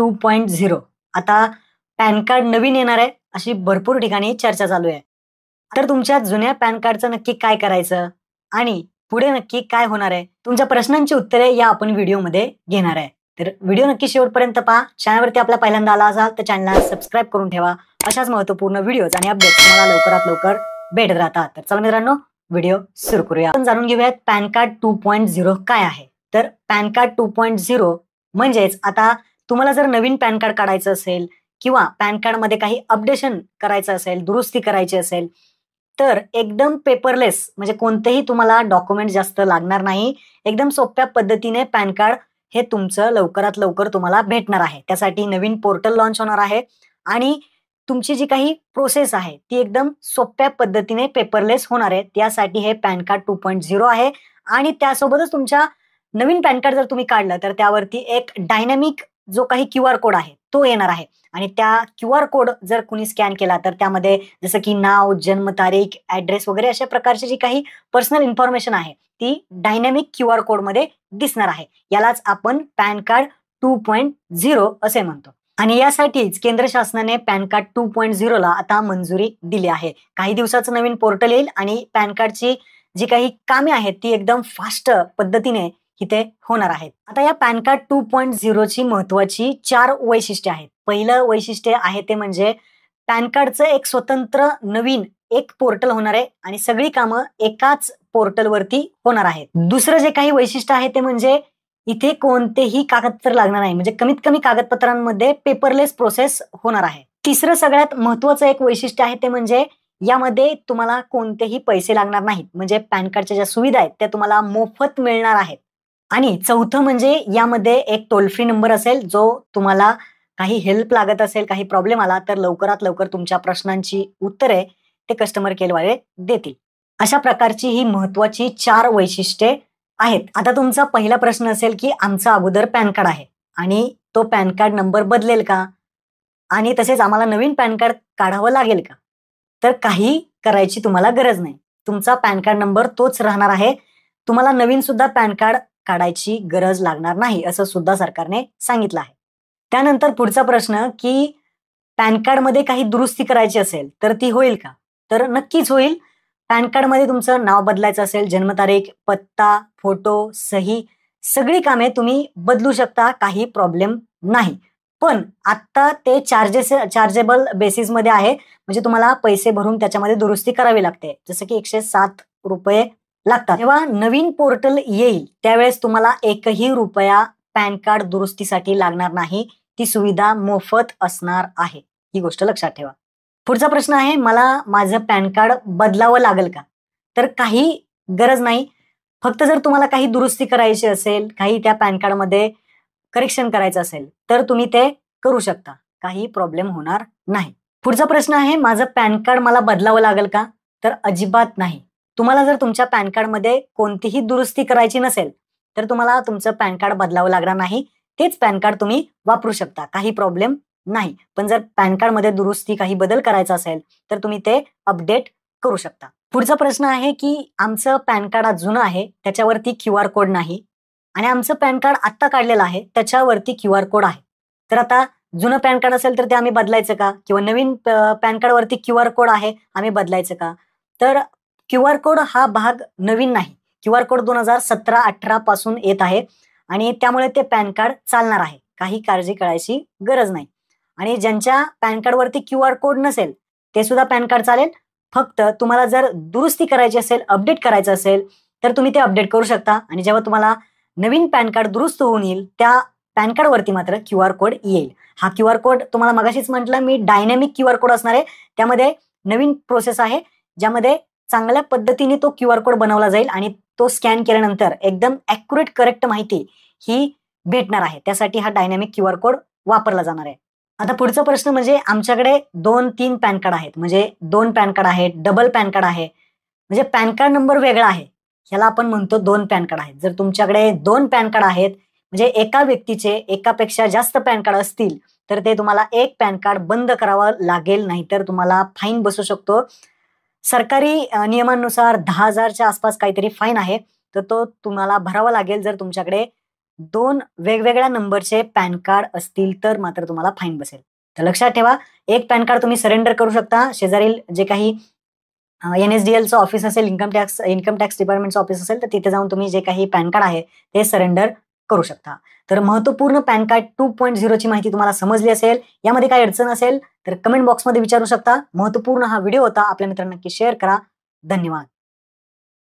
2.0 आता pan card नवीन येणार आहे अशी भरपूर ठिकाणी चर्चा चालू आहे. तर तुमच्या जुन्या पॅन कार्डचं नक्की काय करायचं आणि पुढे नक्की काय होणार आहे, तुमच्या प्रश्नांची उत्तरे या आपण व्हिडिओमध्ये घेणार आहे. तर व्हिडिओ नक्की शेवटपर्यंत पहा. चॅनलवरती आपला पहिल्यांदा आला असाल तर चॅनलला सबस्क्राईब करून ठेवा. अशाच महत्त्वपूर्ण व्हिडिओज आणि अपडेट्स तुम्हाला लवकरात लवकर भेटत राहतात. तर चला मित्रांनो, व्हिडिओ सुरू करूया. आपण जाणून घेऊयात पॅन कार्ड 2.0 काय आहे. तर पॅन कार्ड 2.0 म्हणजेच आता तुम्हाला जर नवीन पॅन कार्ड काढायचं असेल किंवा पॅन कार्डमध्ये काही अपडेशन करायचं असेल, दुरुस्ती करायची असेल, तर एकदम पेपरलेस म्हणजे कोणतेही तुम्हाला डॉक्युमेंट जास्त लागणार नाही. एकदम सोप्या पद्धतीने पॅन कार्ड हे तुमचं लवकरात लवकर तुम्हाला भेटणार आहे. त्यासाठी नवीन पोर्टल लॉन्च होणार आहे आणि तुमची जी काही प्रोसेस आहे ती एकदम सोप्या पद्धतीने पेपरलेस होणार आहे. त्यासाठी हे पॅन कार्ड 2.0 आहे आणि त्यासोबतच तुमच्या नवीन पॅन कार्ड जर तुम्ही काढलं तर त्यावरती एक डायनॅमिक जो काही QR कोड आहे तो येणार आहे आणि त्या QR कोड जर कुणी स्कॅन केला तर त्यामध्ये जसं की नाव, जन्मतारीख, ऍड्रेस वगैरे अशा प्रकारची जी काही पर्सनल इन्फॉर्मेशन आहे ती डायनॅमिक QR कोड मध्ये दिसणार आहे. यालाच आपण पॅन कार्ड 2.0 असे म्हणतो. आणि यासाठीच केंद्र शासनाने पॅन कार्ड 2.0 ला आता मंजुरी दिली आहे. काही दिवसाचं नवीन पोर्टल येईल आणि पॅन कार्डची जी काही कामे आहेत ती एकदम फास्ट पद्धतीने इथे होणार आहेत. आता या पॅन कार्ड 2.0 ची महत्वाची 4 वैशिष्ट्ये आहेत. पहिलं वैशिष्ट्य आहे ते म्हणजे पॅन कार्डचं एक स्वतंत्र नवीन एक पोर्टल होणार आहे आणि सगळी कामं एकाच पोर्टलवरती होणार आहेत. दुसरं जे काही वैशिष्ट्य आहे ते म्हणजे इथे कोणतेही कागदपत्र लागणार नाही, म्हणजे कमीत कमी कागदपत्रांमध्ये पेपरलेस प्रोसेस होणार आहे. तिसरं सगळ्यात महत्वाचं एक वैशिष्ट्य आहे ते म्हणजे यामध्ये तुम्हाला कोणतेही पैसे लागणार नाहीत, म्हणजे पॅन कार्डच्या ज्या सुविधा आहेत त्या तुम्हाला मोफत मिळणार आहेत. आणि चौथं म्हणजे यामध्ये एक टोल फ्री नंबर असेल, जो तुम्हाला काही हेल्प लागत असेल, काही प्रॉब्लेम आला तर लवकरात लवकर तुमच्या प्रश्नांची उत्तरे ते कस्टमर केअरवाले देतील. अशा प्रकारची ही महत्वाची 4 वैशिष्ट्ये आहेत. आता तुमचा पहिला प्रश्न असेल की आमचा अगोदर पॅन कार्ड आहे आणि तो पॅन कार्ड नंबर बदलेल का आणि तसेच आम्हाला नवीन पॅन कार्ड काढावं लागेल का? तर काही करायची तुम्हाला गरज नाही. तुमचा पॅन कार्ड नंबर तोच राहणार आहे. तुम्हाला नवीन सुद्धा पॅन कार्ड काढायची गरज लागणार नाही असं सुद्धा सरकारने सांगितलं आहे. त्यानंतर पुढचा प्रश्न की पॅन कार्डमध्ये काही दुरुस्ती करायची असेल तर ती होईल का? तर नक्कीच होईल. पॅन कार्डमध्ये तुमचं नाव बदलायचं असेल, जन्मतारीख, पत्ता, फोटो, सही सगळी कामे तुम्ही बदलू शकता, काही प्रॉब्लेम नाही. पण आता ते चार्जेबल बेसिसमध्ये आहे, म्हणजे तुम्हाला पैसे भरून त्याच्यामध्ये दुरुस्ती करावी लागते. जसं की 107 रुपये लागतात. जेव्हा नवीन पोर्टल येईल त्यावेळेस तुम्हाला एकही रुपया पॅन कार्ड दुरुस्तीसाठी लागणार नाही. ती सुविधा मोफत असणार आहे. ही गोष्ट लक्षात ठेवा. पुढचा प्रश्न आहे, मला माझं पॅन कार्ड बदलावं लागेल का? तर काही गरज नाही. फक्त जर तुम्हाला काही दुरुस्ती करायची असेल, काही त्या पॅन कार्डमध्ये करेक्शन करायचं असेल तर तुम्ही ते करू शकता. काही प्रॉब्लेम होणार नाही. पुढचा प्रश्न आहे, माझं पॅन कार्ड मला बदलावं लागेल का? तर अजिबात नाही. तुम्हाला जर तुमच्या पॅन कार्डमध्ये कोणतीही दुरुस्ती करायची नसेल तर तुम्हाला तुमचं पॅन कार्ड बदलावं लागणार नाही. तेच पॅन कार्ड तुम्ही वापरू शकता. काही प्रॉब्लेम नाही. पण जर पॅन कार्डमध्ये दुरुस्ती काही बदल करायचा असेल तर तुम्ही ते अपडेट करू शकता. पुढचा प्रश्न आहे की आमचं पॅन कार्ड जुनं आहे, त्याच्यावरती QR कोड नाही आणि आमचं पॅन कार्ड आत्ता काढलेलं आहे त्याच्यावरती QR कोड आहे. तर आता जुनं पॅन कार्ड असेल तर ते आम्ही बदलायचं का? किंवा नवीन पॅन कार्डवरती QR कोड आहे, आम्ही बदलायचं का? तर QR कोड हा भाग नवीन नाही. QR कोड 2017-18 पासून येत आहे आणि त्यामुळे ते पॅन कार्ड चालणार आहे. काही काळजी करायची गरज नाही. आणि ज्यांच्या पॅन कार्डवरती QR कोड नसेल ते सुद्धा पॅन कार्ड चालेल. फक्त तुम्हाला जर दुरुस्ती करायची असेल, अपडेट करायचं असेल तर तुम्ही ते अपडेट करू शकता आणि जेव्हा तुम्हाला नवीन पॅन कार्ड दुरुस्त होऊन येईल त्या पॅन कार्डवरती मात्र QR कोड येईल. हा QR कोड तुम्हाला मगाशीच म्हटलं मी डायनॅमिक QR कोड असणार आहे. त्यामध्ये नवीन प्रोसेस आहे ज्यामध्ये चांगल्या पद्धतीने तो QR कोड बनवला जाईल आणि तो स्कॅन केल्यानंतर एकदम ॲक्युरेट करेक्ट माहिती ही भेटणार आहे. त्यासाठी हा डायनॅमिक QR कोड वापरला जाणार आहे. आता पुढचा प्रश्न म्हणजे आमच्याकडे 2-3 पॅन कार्ड आहेत, म्हणजे 2 पॅन कार्ड आहेत, डबल पॅन कार्ड आहे, म्हणजे पॅन कार्ड नंबर वेगळा आहे. ह्याला आपण म्हणतो 2 पॅन कार्ड आहेत. जर तुमच्याकडे 2 पॅन कार्ड आहेत म्हणजे एका व्यक्तीचे एकापेक्षा जास्त पॅन कार्ड असतील तर ते तुम्हाला एक पॅन कार्ड बंद करावं लागेल, नाहीतर तुम्हाला फाईन बसू शकतो. सरकारी नियमानुसार 10,000च्या आसपास काहीतरी फाईन आहे, तर तो तुम्हाला भरावा लागेल जर तुमच्याकडे 2 वेगवेगळ्या नंबरचे पॅन कार्ड असतील तर मात्र तुम्हाला फाईन बसेल. तर लक्षात ठेवा, एक पॅन कार्ड तुम्ही सरेंडर करू शकता. शेजारील जे काही NSDLचं ऑफिस असेल, इन्कम टॅक्स डिपार्टमेंटचं ऑफिस असेल, तर तिथे जाऊन तुम्ही जे काही पॅन कार्ड आहे ते सरेंडर करू शकता. तर महत्त्वपूर्ण पॅन कार्ड 2.0 ची माहिती तुम्हाला समजली असेल. यामध्ये काही अडचण असेल तर कमेंट बॉक्समध्ये विचारू शकता. महत्त्वपूर्ण हा व्हिडिओ होता. आपल्या मित्रांना नक्की शेअर करा. धन्यवाद.